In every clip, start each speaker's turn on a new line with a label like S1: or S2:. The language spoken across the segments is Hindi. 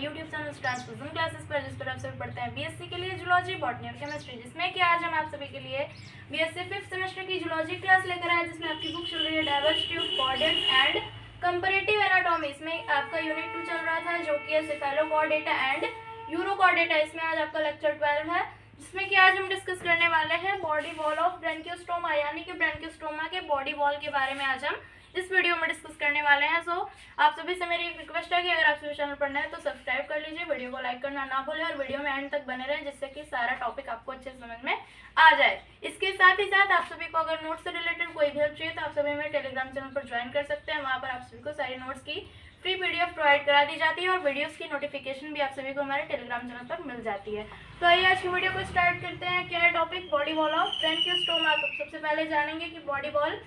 S1: यूट्यूब चैनल ट्रांसफॉर्म क्लासेस पर, जिस पर आप सभी पढ़ते हैं बीएससी के लिए जूलॉजी, बॉटनी और केमिस्ट्री, जिसमें कि आज हम आप सभी के लिए बीएससी 5th सेमेस्टर की जूलॉजी क्लास लेकर आए, जिसमें आपकी बुक चल रही है diversity of coordinates and comparative anatomy. इसमें आपका यूनिट 2 चल रहा था जो कि है सेफेलोकॉर्डेटा एंड यूरोकॉर्डेटा। इसमें आज आपका लेक्चर 12 है, जिसमें कि आज हम डिस्कस करने वाले हैं बॉडी वॉल ऑफ ब्रैंकियोस्टोमा, यानी कि ब्रैंकियोस्टोमा के बॉडी वॉल के बारे में आज हम इस वीडियो में डिस्कस करने वाले हैं। सो आप सभी से मेरी एक रिक्वेस्ट है कि अगर आप सभी चैनल पर नए हैं तो सब्सक्राइब कर लीजिए, वीडियो को लाइक करना ना भूलें और वीडियो में एंड तक बने रहें, जिससे कि सारा टॉपिक आपको अच्छे से समझ में आ जाए। इसके साथ ही साथ आप सभी को अगर नोट्स से रिलेटेड कोई भी हेल्प चाहिए तो आप सभी मेरे टेलीग्राम चैनल पर ज्वाइन कर सकते हैं। वहाँ पर आप सभी को सारी नोट्स की फ्री पीडीएफ प्रोवाइड करा दी जाती है और वीडियोस की नोटिफिकेशन भी आप सभी को हमारे टेलीग्राम चैनल पर मिल जाती है। तो आइए आज की वीडियो को स्टार्ट करते हैं। क्या है topic? Body wall of Branchiostoma. तो सबसे पहले जानेंगे कि बॉडी वॉल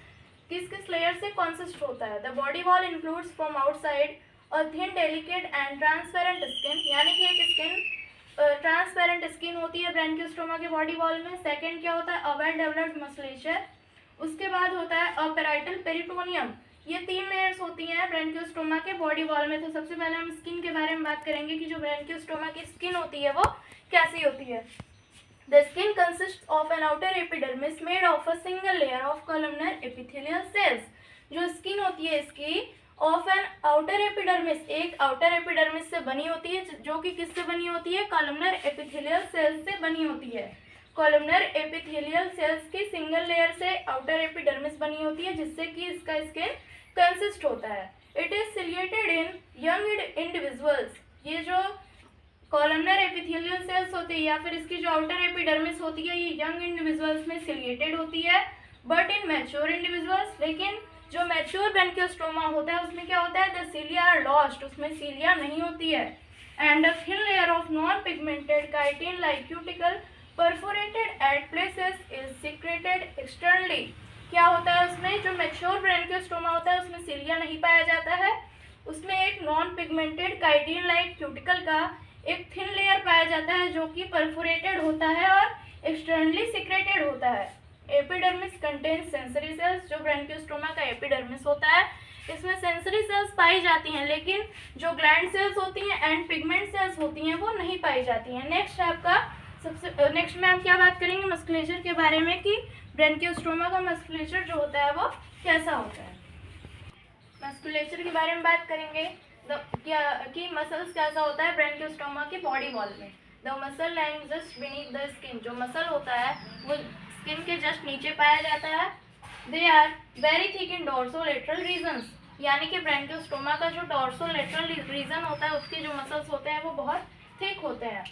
S1: किस किस लेयर से कंसिस्ट होता है। The body wall includes from outside a thin delicate and transparent skin, यानी कि एक स्किन ट्रांसपेरेंट स्किन होती है ब्रैंकियोस्टोमा के बॉडी वॉल में। सेकंड क्या होता है? A well developed musculature. उसके बाद होता है अ पेराइटल पेरिटोनियम। ये 3 लेयर्स होती हैं ब्रैंकियोस्टोमा के बॉडी वॉल में। तो सबसे पहले हम स्किन के बारे में बात करेंगे कि जो ब्रैंकियोस्टोमा की स्किन होती है वो कैसी होती है। The skin consists of an outer epidermis made of a single layer of columnar epithelial cells. जो स्किन होती है इसकी of an outer epidermis, एक outer epidermis से बनी होती है, जो कि किससे बनी होती है? columnar epithelial cells से बनी होती है। columnar epithelial cells की सिंगल लेयर से outer epidermis बनी होती है, जिससे कि इसका स्किन कंसिस्ट होता है। It is ciliated in young individuals. ये जो कॉलमनर एपिथेलियल सेल्स होती है या फिर इसकी जो आउटर एपिडर्मिस होती है, ये यंग इंडिविजुअल्स में सिलिएटेड होती है, बट इन मैच्योर इंडिविजुअल्स, लेकिन जो मैच्योर ब्रैंकियोस्टोमा होता है उसमें क्या होता है? द सीलिया आर लॉस्ट, उसमें सीलिया नहीं होती है। And a thin layer of non pigmented chitin like cuticle perforated at places is secreted externally. क्या होता है उसमें? जो मैच्योर ब्रैंकियोस्टोमा होता है उसमें सीलिया नहीं पाया जाता है, उसमें एक non pigmented chitin like cuticle का एक थिन लेयर पाया जाता है जो कि परफोरेटेड होता है और एक्सटर्नली सिक्रेटेड होता है। Epidermis contains sensory sales. जो ब्रैंकियोस्टोमा का एपिडर्मिस होता है इसमें सेंसरी सेल्स पाई जाती हैं, लेकिन जो ग्लैंड सेल्स होती हैं एंड पिगमेंट सेल्स होती हैं वो नहीं पाई जाती हैं। नेक्स्ट में हम क्या बात करेंगे? मस्कुलेचर के बारे में कि ब्रैंकियोस्टोमा का मस्कुलेचर जो होता है वो कैसा होता है। मस्कुलेचर के बारे में बात करेंगे कि मसल्स कैसा होता है ब्रैंकियोस्टोमा के बॉडी वॉल में। The muscle lying just beneath the skin. जो मसल होता है वो स्किन के जस्ट नीचे पाया जाता है। They are very thick in dorsolateral regions, यानी कि ब्रैंकियोस्टोमा का जो डोर्सोलेटरल रीजन होता है उसके जो मसल्स होते हैं वो बहुत थिक होते हैं।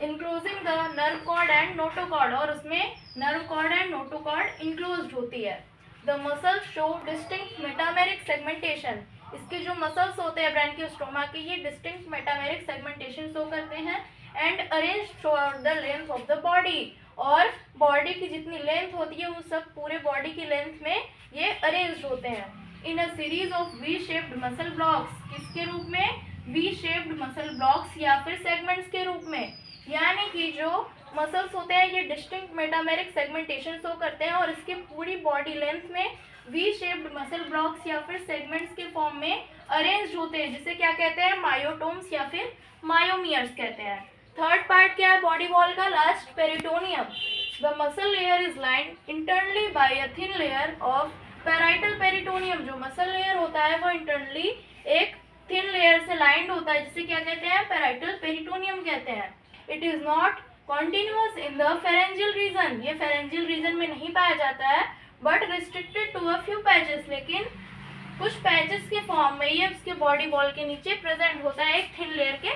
S1: Enclosing the nerve cord and notochord, और उसमें nerve cord and notochord enclosed होती है। The muscles show distinct metameric segmentation. इसके जो मसल्स होते हैं ब्रैंकियोस्टोमा के, ये डिस्टिंक्ट मेटामेरिक सेगमेंटेशन शो करते हैं and arrange through out the length of the body, और बॉडी की जितनी लेंथ होती है वो सब पूरे बॉडी की लेंथ में ये अरेंज होते हैं। In a series of V shaped muscle blocks. किसके रूप में? वी शेप्ड मसल ब्लॉक्स या फिर सेगमेंट्स के रूप में। यानी कि जो मसल्स होते हैं ये डिस्टिंक्ट मेटामेरिक सेगमेंटेशन शो करते हैं और इसके पूरी बॉडी लेंथ में वी शेप्ड मसल ब्लॉक्स या फिर सेगमेंट्स के फॉर्म में अरेंज होते हैं, जिसे क्या कहते हैं? मायोटोम्स या फिर मायोमियर्स कहते हैं। थर्ड पार्ट क्या है बॉडी वॉल का? Last, peritoneum. The muscle layer is lined internally by a thin layer of parietal peritoneum. जो मसल लेयर होता है वो इंटरनली एक थिन लेयर से लाइंड होता है, जिसे क्या कहते हैं? पेराइटल पेरिटोनियम कहते हैं। It is not continuous in the pharyngeal region. ये फेरेंजियल रीजन में नहीं पाया जाता है, but restricted to a few patches, लेकिन कुछ पैचेस के फॉर्म में ये उसके बॉडी वॉल के नीचे प्रेजेंट होता है एक थिन लेयर के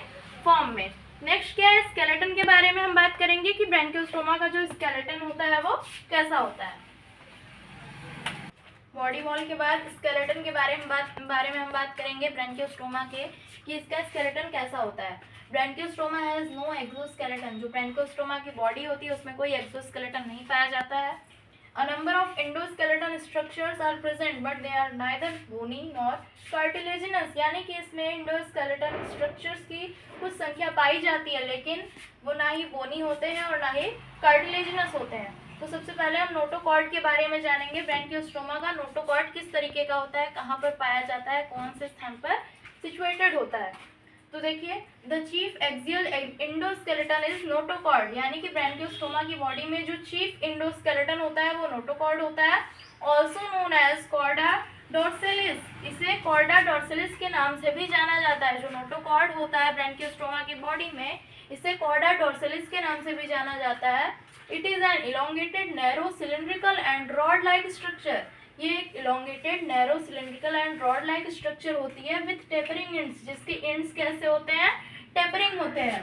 S1: फॉर्म में। नेक्स्ट क्या है? स्केलेटन के बारे में हम बात करेंगे कि ब्रैंकियोस्टोमा का जो स्केलेटन होता है वो कैसा होता है। बॉडी वॉल के बाद स्केलेटन के बारे में हम बात करेंगे ब्रैंकियोस्टोमा के कि इसका स्केलेटन कैसा होता है। Branchiostoma has no exoskeleton. जो ब्रैंकियोस्टोमा की बॉडी होती है उसमें कोई एक्सोस्केलेटन नहीं पाया जाता है। A number of endoskeleton structures are present, but they are neither bony nor cartilaginous. यानी कि इसमें endoskeleton structures की कुछ संख्या पाई जाती है, लेकिन वो ना ही बोनी होते हैं और ना ही कार्टिलेजिनस होते हैं। तो सबसे पहले हम नोटोकॉर्ड के बारे में जानेंगे। ब्रैंकियोस्टोमा का नोटोकॉर्ड किस तरीके का होता है, कहाँ पर पाया जाता है, कौन से स्थान पर सिचुएटेड होता है। तो देखिए the chief axial endoskeleton is notochord, यानी कि ब्रैंकियोस्टोमा की बॉडी में जो चीफ इंडोस्केलेटन होता है वो नोटोकॉर्ड होता है, ऑल्सो नोन एज कॉर्डा डॉर्सेलिस, इसे कॉर्डा डॉर्सेलिस के नाम से भी जाना जाता है। जो नोटोकॉर्ड होता है ब्रैंकियोस्टोमा की बॉडी में, इसे कॉर्डा डॉर्सेलिस के नाम से भी जाना जाता है। It is an elongated narrow cylindrical and rod like structure, ये एक elongated narrow cylindrical and rod like structure होती है विथ टेपरिंग एंड्स, जिसके एंड्स कैसे होते हैं, टेपरिंग होते हैं,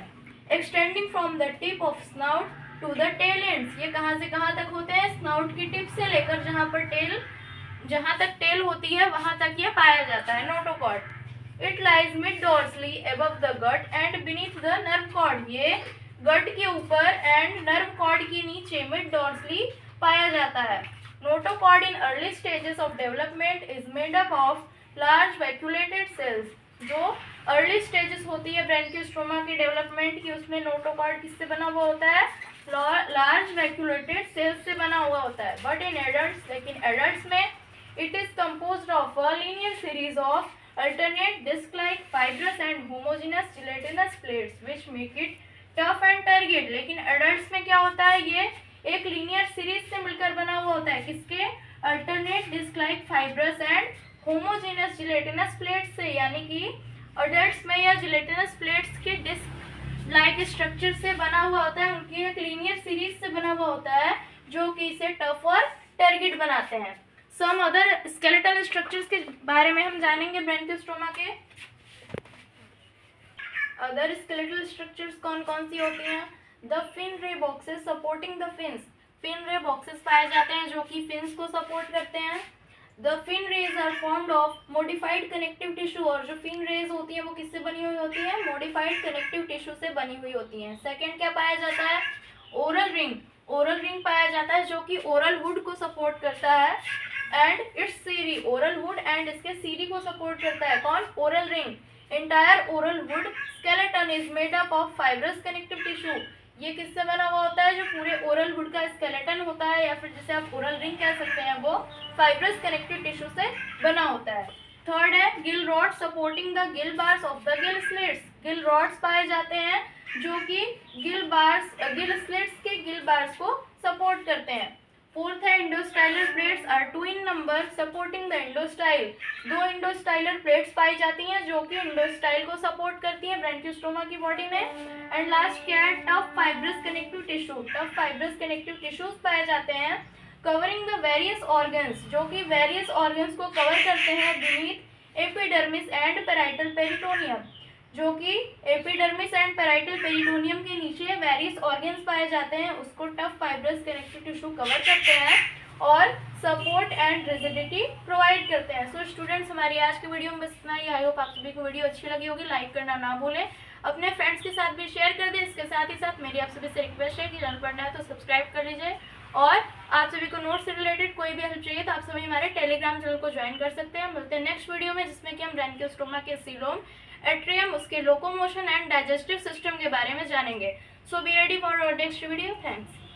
S1: extending from the tip of snout to the tail ends, ये कहाँ से कहाँ तक होते हैं, स्नाउट की टिप से लेकर जहाँ तक टेल होती है वहाँ तक ये पाया जाता है notochord. It lies mid dorsally above the gut and beneath the nerve cord, ये गट के ऊपर एंड नर्व कॉर्ड के नीचे मिड डॉर्सली पाया जाता है। Notochord in early stages of development is made up of large vacuolated cells, जो अर्ली स्टेजेस होती है ब्रैंकियोस्टोमा की डेवलपमेंट की, उसमें नोटोकॉर्ड किससे बना हुआ होता है, लार्ज वैक्यूलेटेड सेल्स से बना हुआ होता है। बट इन एडल्ट्स, लेकिन एडल्ट्स में it is composed of a linear series of alternate disc-like fibrous and homogeneous gelatinous plates which make it tough and turgid, लेकिन एडल्ट्स में क्या होता है, ये एक लीनियर सीरीज से मिलकर बना हुआ होता है, किसके, alternate disc like fibrous and homogeneous gelatinous plates से, यानी कि एडल्ट्स में यह जिलेटिनस प्लेट्स के डिस्क लाइक स्ट्रक्चर से बना हुआ होता है, उनकी एक लीनियर सीरीज से बना हुआ होता है जो कि इसे टफ और टर्गिड बनाते हैं। सम अदर स्केलेटल स्ट्रक्चर्स के बारे में हम जानेंगे ब्रैंकियोस्टोमा के। अदर स्केलेटल स्ट्रक्चर्स कौन कौन सी होती हैं, the fin ray boxes supporting the fins, fin ray boxes पाए जाते हैं जो कि फिन्स को सपोर्ट करते हैं। The fin rays are formed of modified connective tissue, और जो फिन रेज होती है वो किससे बनी हुई होती है, मॉडिफाइड कनेक्टिव टिश्यू से बनी हुई होती हैं। सेकेंड क्या पाया जाता है, ओरल रिंग, ओरल रिंग पाया जाता है जो कि ओरल वुड को सपोर्ट करता है, and its cirri, oral hood एंड इसके सीरी को सपोर्ट करता है कौन, oral ring. Entire oral hood skeleton is made up of fibrous connective tissue, ये किससे बना हुआ होता है, जो पूरे ओरल वुड का स्केलेटन होता है या फिर जिसे आप ओरल रिंग कह सकते हैं, वो फाइब्रस कनेक्टिव टिश्यू से बना होता है। थर्ड है Gill rod supporting the Gill bars of the gill slits, Gill rods पाए जाते हैं जो कि गिल स्लिट्स के गिल बार्स को सपोर्ट करते हैं। फोर्थ है endostylar plates are 2 in number supporting the endostyle, 2 endostylar plates पाई जाती हैं जो कि इंडोस्टाइल को सपोर्ट करती हैं ब्रैंकियोस्टोमा की बॉडी में। एंड लास्ट क्या है, tough fibrous connective tissue, tough fibrous connective tissues पाए जाते हैं कवरिंग द वेरियस ऑर्गन्स, जो कि वेरियस ऑर्गन्स को कवर करते हैं beneath epidermis and parietal peritoneum, जो कि एपिडर्मिस एंड पेराइटल पेरिटोनियम के नीचे वेरियस ऑर्गन्स पाए जाते हैं, उसको tough fibrous connective tissue cover करते हैं और सपोर्ट एंड रिजिडिटी प्रोवाइड करते हैं। सो स्टूडेंट्स, हमारी आज की वीडियो में बस इतना ही। आई होप आप सभी को वीडियो अच्छी लगी होगी, लाइक करना ना भूलें, अपने फ्रेंड्स के साथ भी शेयर कर दें। इसके साथ ही साथ मेरी आप सभी से रिक्वेस्ट है कि चैनल पढ़ना है तो सब्सक्राइब कर लीजिए, और आप सभी को नोट्स से रिलेटेड कोई भी हेल्प चाहिए तो आप सभी हमारे टेलीग्राम चैनल को ज्वाइन कर सकते हैं। मिलते हैं नेक्स्ट वीडियो में, जिसमें कि हम ब्रैंकियोस्टोमा के सीलोम, एट्रियम, उसके लोकोमोशन एंड डाइजेस्टिव सिस्टम के बारे में जानेंगे। So be ready for our next video. Thanks.